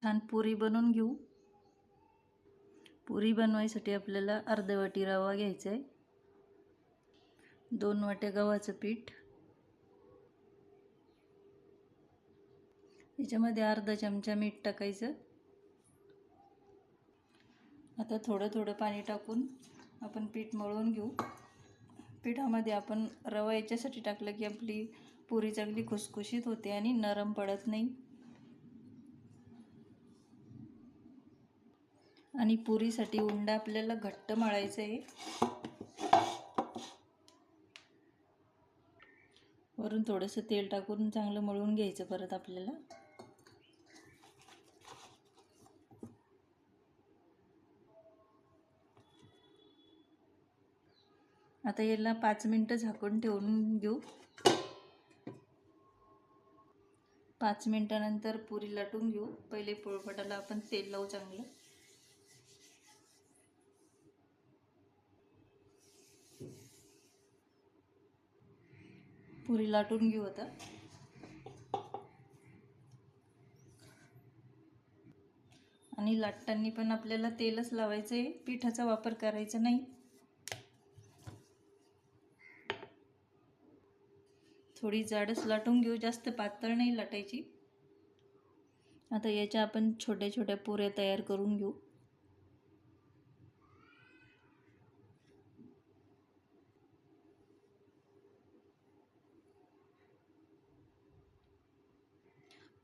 छान पुरी बनवून घेऊ। पुरी बनवायसाठी आपल्याला अर्धी वाटी रवा घ्यायचा आहे, 2 वाट्या गव्हाचं पीठ, याच्यामध्ये अर्धा चमचा मीठ टाकायचं। आता थोडं थोडं पाणी टाकून आपण पीठ मळून घेऊ। पिठामध्ये आपण रवा याच्यासाठी टाकलं की आपली पुरी चांगली खुसखुशीत होते आणि नरम पडत नाही। आणि पुरीसाठी उंडा आपल्याला घट्ट मळायचा आहे। वरून थोडंसं तेल टाकून चांगलं मळून घ्यायचं परत आपल्याला। आता याला 5 मिनिटं झाकून ठेवून घेऊ। 5 मिनिटानंतर पुरी लाटून घेऊ। पहिले पोळपाटाला आपण तेल लावू चांगलं। पुरी लाटून घेऊ आता। आणि लाटताना पण आपल्याला तेलच लावायचं आहे, पिठाचा वापर करायचा नाही। थोडी जाडच लाटून घेऊ, जास्त पातळ नाही लाटायची। आता याच्या आपण छोट्या छोट्या पुऱ्या तयार करून घेऊ।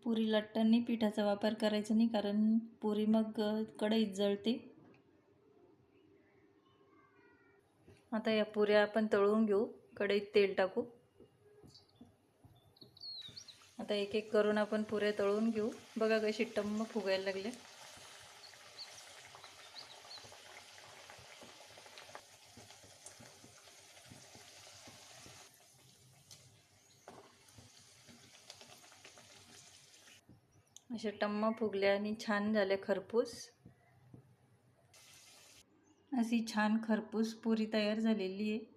पुरी लाटताना पिठाचा वापर करायचा नाही, कारण पुरी मग कढईत जळते। आता या पुऱ्या आपण तळून घेऊ, कढईत तेल टाकू। आता एक एक करून आपण पुऱ्या तळून घेऊ। बघा कशी टम्म फुगायला लागले। अशा टम्म फुगल्या आणि छान झाले खरपूस। अशी छान खरपूस पुरी तयार झालेली आहे।